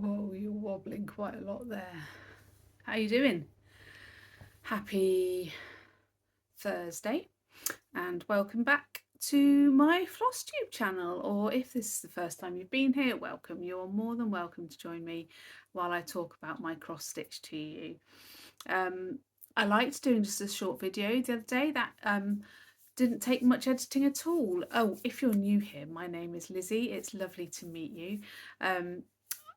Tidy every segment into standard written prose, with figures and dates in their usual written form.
Whoa, you're wobbling quite a lot there. How you doing? Happy Thursday and welcome back to my FlossTube channel, or if this is the first time you've been here, welcome. You're more than welcome to join me while I talk about my cross stitch to you. I liked doing just a short video the other day that didn't take much editing at all. Oh, if you're new here, my name is Lizzie. It's lovely to meet you.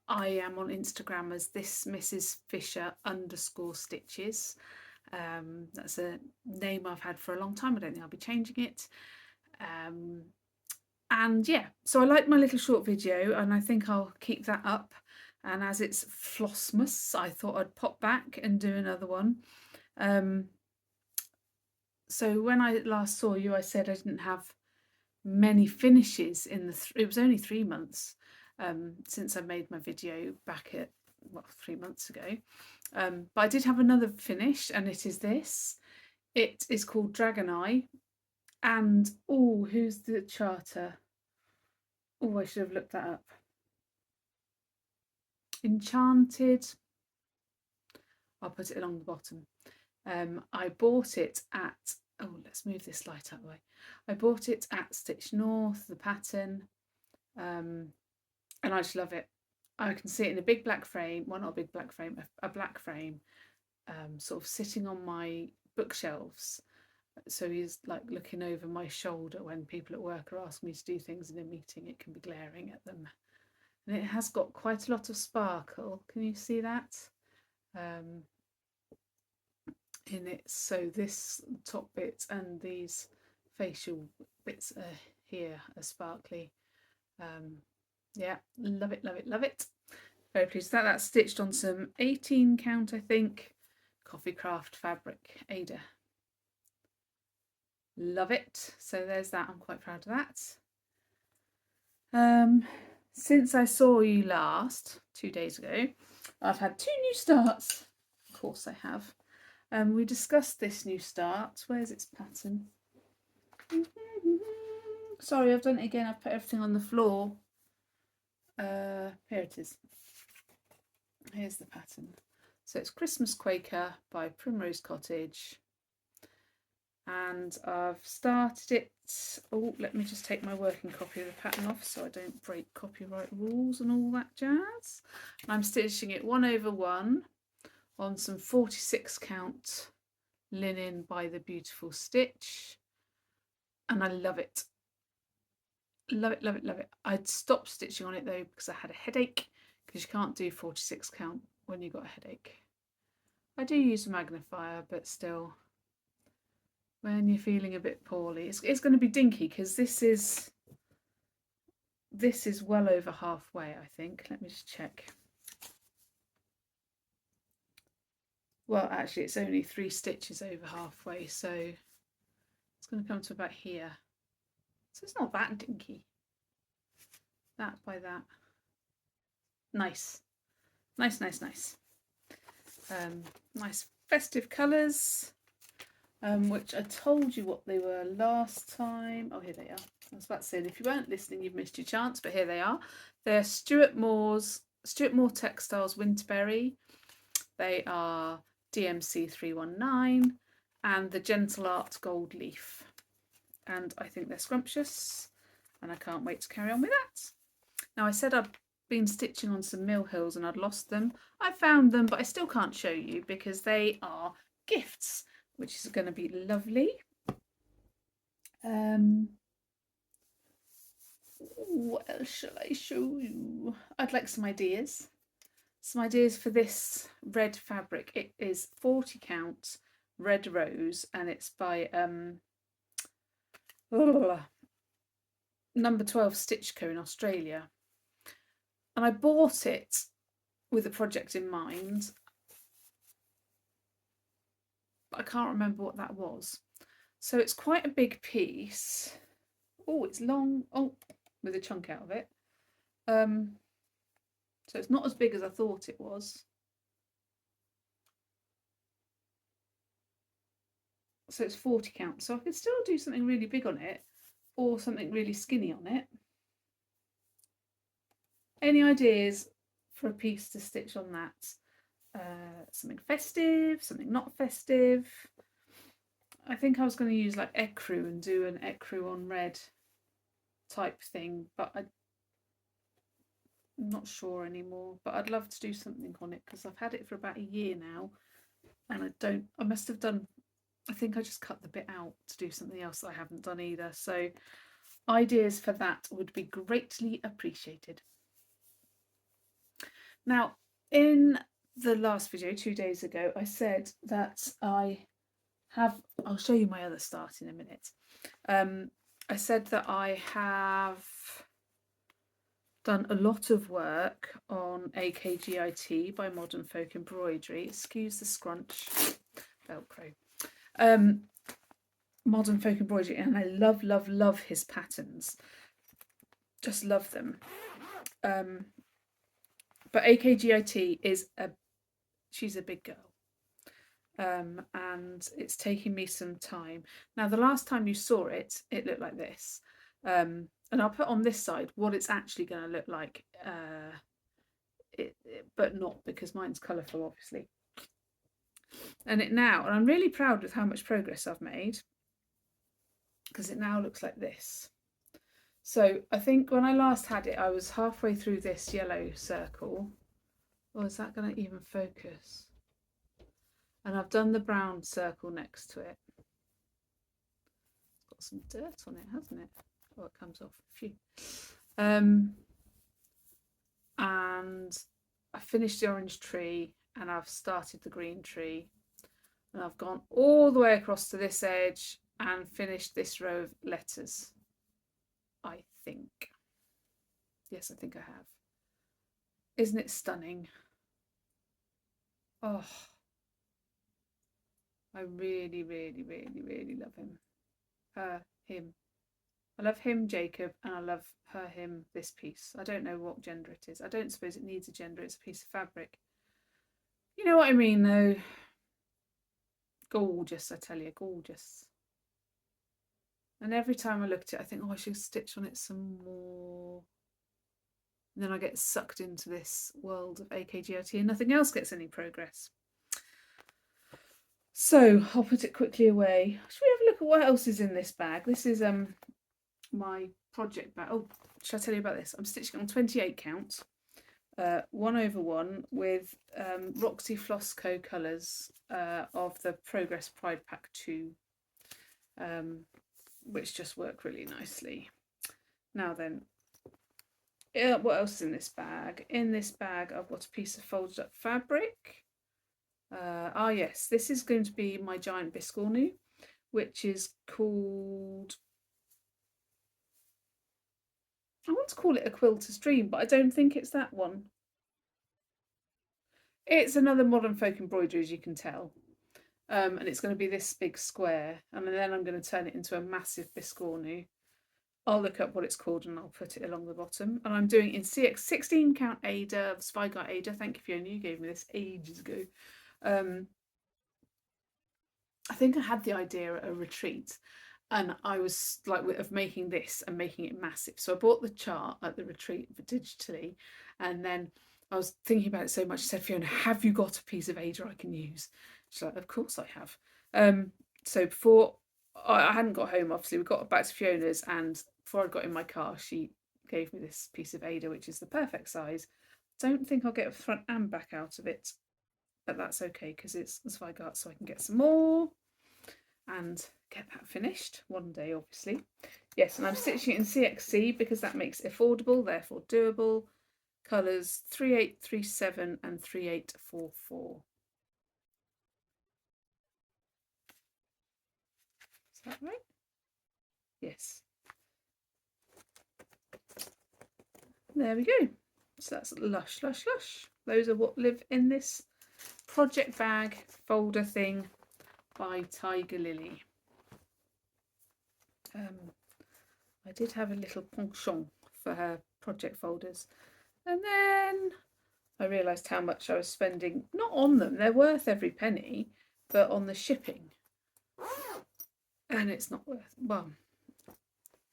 I am on Instagram as this Mrs. Fisher _stitches. That's a name I've had for a long time. I don't think I'll be changing it. And yeah, so I like my little short video and I think I'll keep that up. And as it's Flossmas, I thought I'd pop back and do another one. So when I last saw you, I said I didn't have many finishes in the, it was only 3 months since I made my video back at, 3 months ago. But I did have another finish and it is this. It is called Dragon Eye. And, oh, who's the charter? Oh, I should have looked that up. Enchanted. I'll put it along the bottom. I bought it at, oh, let's move this light out of the way. I bought it at Stitch North, the pattern, and I just love it. I can see it in a big black frame, well, not a big black frame, a black frame, sort of sitting on my bookshelves. So he's like looking over my shoulder when people at work are asking me to do things in a meeting. It can be glaring at them. And it has got quite a lot of sparkle. Can you see that? In it. So this top bit and these facial bits are here are sparkly. Yeah, love it, love it, love it. Very pleased with that. That's stitched on some 18 count, I think, Coffee Craft fabric, Ada. Love it. So there's that. I'm quite proud of that. Since I saw you last, 2 days ago, I've had 2 new starts. Of course I have. We discussed this new start. Where's its pattern? Sorry, I've done it again. I've put everything on the floor. Here it is. Here's the pattern. So it's Christmas Quaker by Primrose Cottage. And I've started it. Oh, let me just take my working copy of the pattern off so I don't break copyright rules and all that jazz. I'm stitching it 1/1 on some 46 count linen by The Beautiful Stitch. And I love it. Love it, love it, love it. I'd stopped stitching on it though because I had a headache, because you can't do 46 count when you've got a headache. I do use a magnifier, but still, when you're feeling a bit poorly, it's going to be dinky because this is well over halfway, I think. Let me just check. Well, actually, it's only 3 stitches over halfway, so it's going to come to about here. So it's not that dinky. That by that. Nice. Nice, nice, nice. Nice festive colours, which I told you what they were last time. Oh, here they are. I was about to say, if you weren't listening, you've missed your chance, but here they are. They're Stuart Moore Textiles Winterberry. They are DMC 319 and the Gentle Art Gold Leaf. And I think they're scrumptious and I can't wait to carry on with that. Now, I said I'd been stitching on some Mill Hills and I'd lost them. I found them, but I still can't show you because they are gifts, which is going to be lovely. What else shall I show you? I'd like some ideas. Some ideas for this red fabric. It is 40 count red rose and it's by number 12 Stitch Co in Australia. And I bought it with a project in mind, but I can't remember what that was. So it's quite a big piece. Oh, it's long. Oh, with a chunk out of it. So it's not as big as I thought it was. So it's 40 count. So I could still do something really big on it or something really skinny on it. Any ideas for a piece to stitch on that. Something festive, something not festive. I think I was going to use like ecru and do an ecru on red type thing, but I'm not sure anymore. But I'd love to do something on it because I've had it for about a year now, and I must have done, I think I just cut the bit out to do something else that I haven't done either. So ideas for that would be greatly appreciated. Now, in the last video 2 days ago, I said that I'll show you my other start in a minute. I said that I have done a lot of work on AKGIT by Modern Folk Embroidery. Excuse the scrunch, Velcro. Modern Folk Embroidery, and I love, love, love his patterns. Just love them. But AKGIT she's a big girl. And it's taking me some time. Now, the last time you saw it, it looked like this. And I'll put on this side what it's actually going to look like, but not because mine's colourful, obviously. And I'm really proud with how much progress I've made, because it now looks like this. So I think when I last had it, I was halfway through this yellow circle. Oh, is that going to even focus? And I've done the brown circle next to it. It's got some dirt on it, hasn't it? Oh, it comes off. Phew. And I finished the orange tree and I've started the green tree. And I've gone all the way across to this edge and finished this row of letters, I think. Yes, I think I have. Isn't it stunning? Oh, I really, really, really, really love him. Him. I love him, Jacob, and I love her, him, this piece. I don't know what gender it is. I don't suppose it needs a gender. It's a piece of fabric. You know what I mean, though. Gorgeous, I tell you, gorgeous. And every time I look at it, I think, oh, I should stitch on it some more. And then I get sucked into this world of AKGIT and nothing else gets any progress. So I'll put it quickly away. Should we have a look at what else is in this bag? This is my project bag. Oh, should I tell you about this? I'm stitching on 28 count, 1/1 with Roxy Floss Co colours of the Progress Pride Pack 2, which just work really nicely. Now then, what else is in this bag? In this bag, I've got a piece of folded up fabric. Yes, this is going to be my giant biscornu, which is called, I want to call it a quilter's dream, but I don't think it's that one. It's another Modern Folk Embroidery, as you can tell. And it's going to be this big square, and then I'm going to turn it into a massive biscornu. I'll look up what it's called and I'll put it along the bottom. And I'm doing in CX 16 count Ada of Spygart Ada. Thank you, Fiona, you gave me this ages ago. I think I had the idea at a retreat, and I was like, of making this and making it massive. So I bought the chart at the retreat digitally, and then I was thinking about it so much. I said, Fiona, have you got a piece of Ada I can use? She's like, of course I have. So before I hadn't got home, obviously we got back to Fiona's, and before I got in my car, she gave me this piece of Ada, which is the perfect size. Don't think I'll get a front and back out of it, but that's okay because it's Spygart, so I can get some more and get that finished one day, obviously. Yes, and I'm stitching it in CXC because that makes it affordable, therefore doable. Colours 3837 and 3844. Is that right? Yes. There we go. So that's lush, lush, lush. Those are what live in this project bag folder thing by Tiger Lily. I did have a little penchant for her project folders, and then I realised how much I was spending, not on them, they're worth every penny, but on the shipping. And it's not worth, well,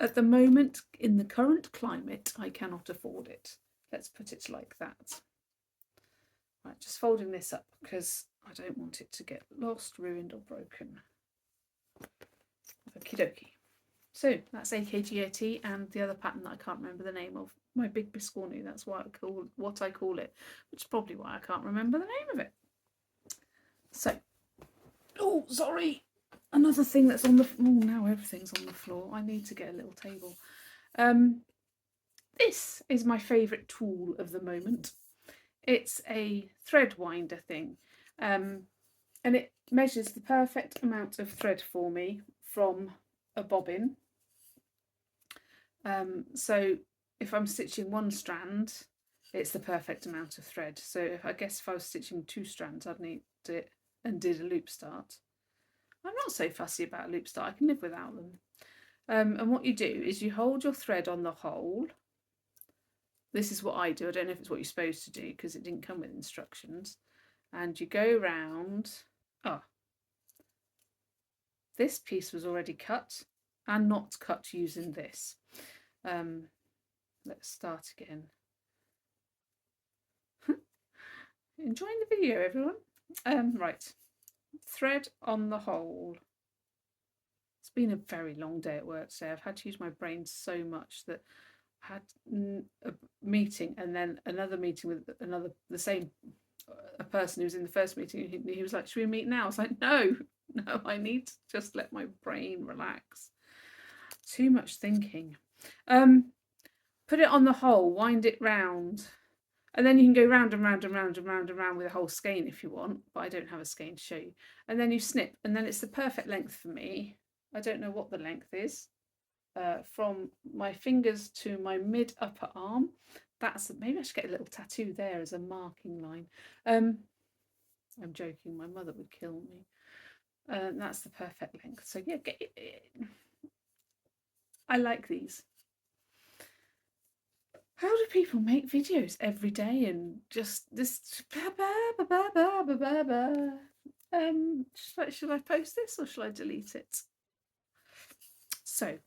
at the moment, in the current climate, I cannot afford it. Let's put it like that. Right, just folding this up because I don't want it to get lost, ruined or broken. Okie dokie. So that's AKGOT, and the other pattern that I can't remember the name of, my Big Biscornu, that's what I call it, which is probably why I can't remember the name of it. So, oh, sorry, another thing that's on the, oh, now everything's on the floor. I need to get a little table. This is my favourite tool of the moment. It's a thread winder thing, and it measures the perfect amount of thread for me from a bobbin. So if I'm stitching one strand, it's the perfect amount of thread. So I guess if I was stitching 2 strands, I'd need it and did a loop start. I'm not so fussy about a loop start, I can live without them. And what you do is you hold your thread on the hole. This is what I do. I don't know if it's what you're supposed to do because it didn't come with instructions. And you go round. Oh, this piece was already cut and not cut using this. Let's start again. Enjoying the video, everyone. Right, thread on the hole. It's been a very long day at work today. I've had to use my brain so much that I had a meeting and then another meeting with the same a person who was in the first meeting. He was like, "Should we meet now?" I was like, no, I need to just let my brain relax. Too much thinking. Put it on the hole, wind it round, and then you can go round and round and round and round and round with a whole skein if you want, but I don't have a skein to show you. And then you snip, and then it's the perfect length for me. I don't know what the length is. From my fingers to my mid upper arm. That's, maybe I should get a little tattoo there as a marking line. I'm joking, my mother would kill me. That's the perfect length. So yeah, I like these. How do people make videos every day and just this? Should I post this or should I delete it? So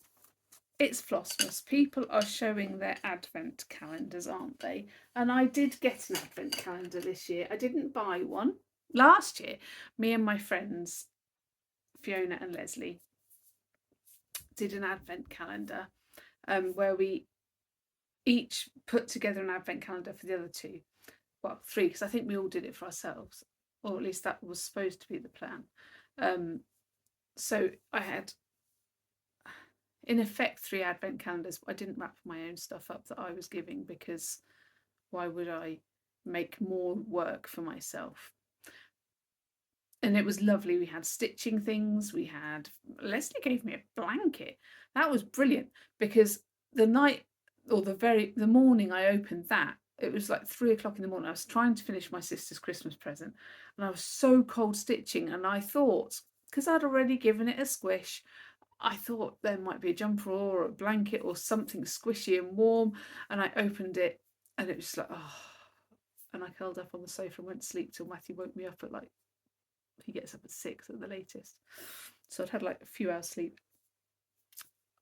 it's Flossmas. People are showing their advent calendars, aren't they? And I did get an advent calendar this year. I didn't buy one. Last year, me and my friends, Fiona and Leslie, did an advent calendar where we each put together an advent calendar for the other 2. Well, 3, because I think we all did it for ourselves, or at least that was supposed to be the plan. So I had, in effect, 3 advent calendars. I didn't wrap my own stuff up that I was giving because why would I make more work for myself? And it was lovely. We had stitching things. We had, Leslie gave me a blanket. That was brilliant because the night or the morning I opened that, it was like 3 o'clock in the morning. I was trying to finish my sister's Christmas present and I was so cold stitching. And I thought, because I'd already given it a squish, I thought there might be a jumper or a blanket or something squishy and warm. And I opened it and it was like, oh. And I curled up on the sofa and went to sleep till Matthew woke me up at like, he gets up at 6 at the latest. So I'd had like a few hours sleep.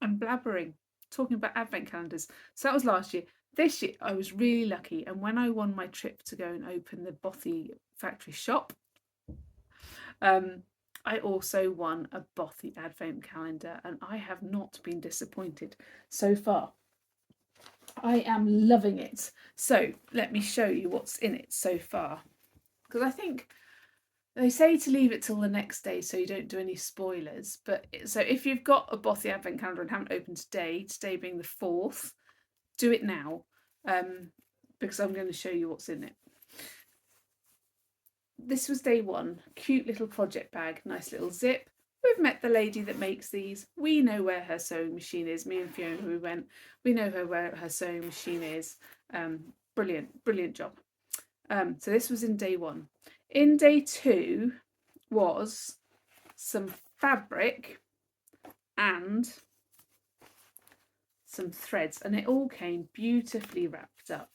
I'm blabbering, talking about advent calendars. So that was last year. This year I was really lucky, and when I won my trip to go and open the Bothy factory shop, I also won a Bothy advent calendar, and I have not been disappointed so far. I am loving it. So let me show you what's in it so far, because I think they say to leave it till the next day so you don't do any spoilers. But so if you've got a Bothy advent calendar and haven't opened today being the 4th, do it now, because I'm going to show you what's in it. This was day 1. Cute little project bag, nice little zip. We've met the lady that makes these. We know where her sewing machine is. Me and Fiona, we know where her sewing machine is. Brilliant job. So this was in day 1. In day 2 was some fabric and some threads, and it all came beautifully wrapped up.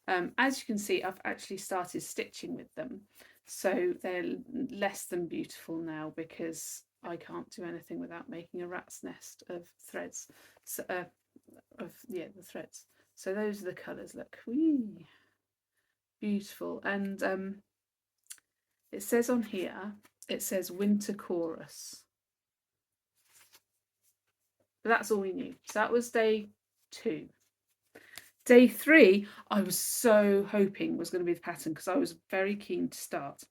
As you can see, I've actually started stitching with them, so they're less than beautiful now because I can't do anything without making a rat's nest of threads. So, the threads. So those are the colours. Look, whee, beautiful. And It says on here, it says winter chorus. But that's all we knew. So that was day 2. Day 3, I was so hoping was going to be the pattern because I was very keen to start.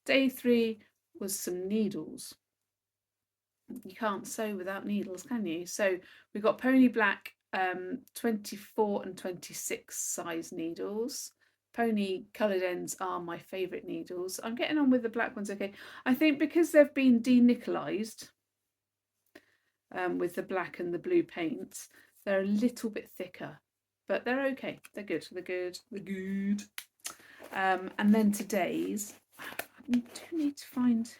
Day 3 was some needles. You can't sew without needles, can you? So we've got Pony Black 24 and 26 size needles. Pony coloured ends are my favourite needles. I'm getting on with the black ones okay. I think because they've been denickelised with the black and the blue paints, they're a little bit thicker, but they're okay. They're good. They're good. They're good. And then today's, I do need to find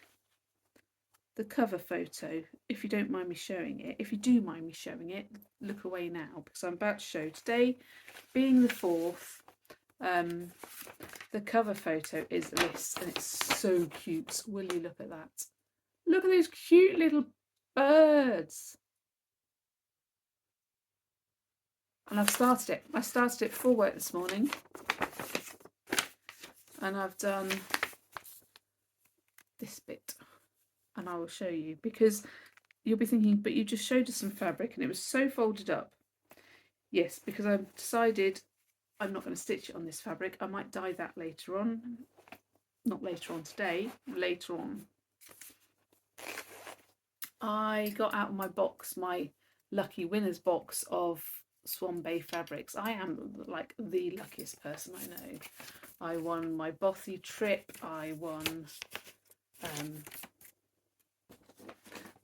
the cover photo, if you don't mind me showing it. If you do mind me showing it, look away now, because I'm about to show today, being the 4th, the cover photo is this, and it's so cute. Will you look at that? Look at those cute little birds. And I've started it. I started it for work this morning, and I've done this bit, and I will show you, because you'll be thinking, but you just showed us some fabric and it was so folded up. Yes, because I've decided I'm not going to stitch it on this fabric. I might dye that later on. Not later on today, later on. I got out of my box, my lucky winners box of Swan Bay fabrics. I am like the luckiest person I know. I won my Bothy trip. I won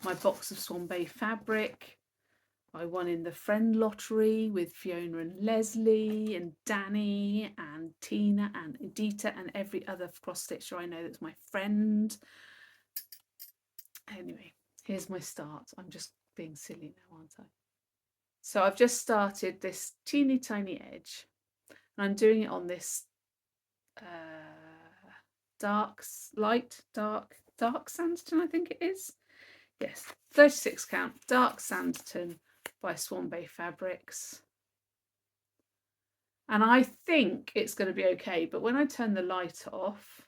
my box of Swan Bay fabric. I won in the friend lottery with Fiona and Leslie and Danny and Tina and Edita and every other cross stitcher I know that's my friend. Anyway, here's my start. I'm just being silly now, aren't I? So I've just started this teeny tiny edge, and I'm doing it on this dark Sanditon, I think it is. Yes, 36 count dark Sanditon by Swan Bay Fabrics. And I think it's going to be okay, but when I turn the light off,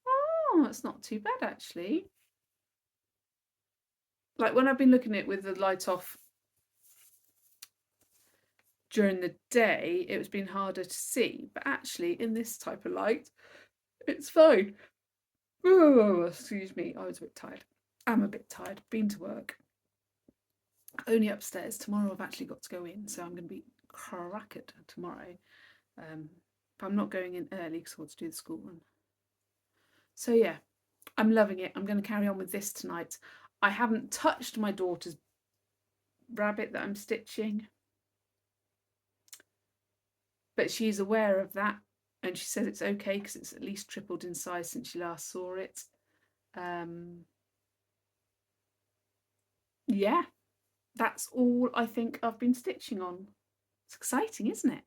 oh, it's not too bad actually. Like when I've been looking at it with the light off during the day, it's been harder to see, but actually in this type of light, it's fine. Oh, excuse me, I was a bit tired. I'm a bit tired. Been to work. Only upstairs. Tomorrow I've actually got to go in, so I'm going to be crackered tomorrow. But I'm not going in early because I want to do the school run. So yeah, I'm loving it. I'm going to carry on with this tonight. I haven't touched my daughter's rabbit that I'm stitching, but she's aware of that, and she says it's okay because it's at least tripled in size since she last saw it. Yeah, that's all I think I've been stitching on. It's exciting, isn't it?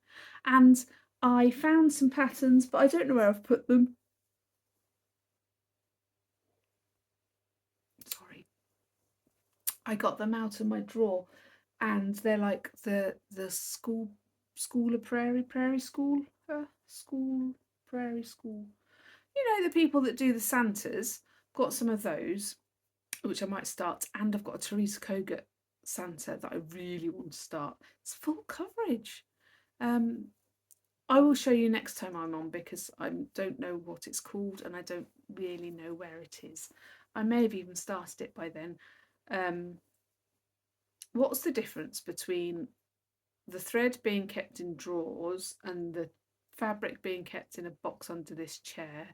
And I found some patterns, but I don't know where I've put them. Sorry. I got them out of my drawer, and they're like the school of prairie school prairie school. You know, the people that do the Santas. Got some of those, which I might start, and I've got a Teresa Kogut Santa that I really want to start. It's full coverage. I will show you next time I'm on, because I don't know what it's called and I don't really know where it is. I may have even started it by then. What's the difference between the thread being kept in drawers and the fabric being kept in a box under this chair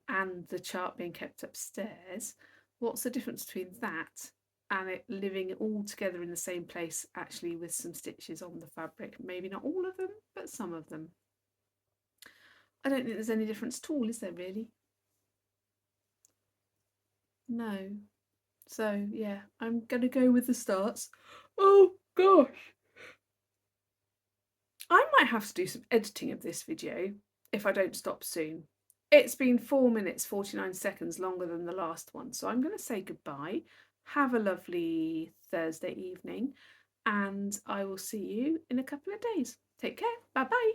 and the chart being kept upstairs? What's the difference between that and it living all together in the same place, actually with some stitches on the fabric? Maybe not all of them, but some of them. I don't think there's any difference at all, is there really? No. So yeah, I'm gonna go with the starts. Oh gosh. I might have to do some editing of this video if I don't stop soon. It's been 4 minutes 49 seconds longer than the last one, so I'm going to say goodbye. Have a lovely Thursday evening, and I will see you in a couple of days. Take care. Bye bye.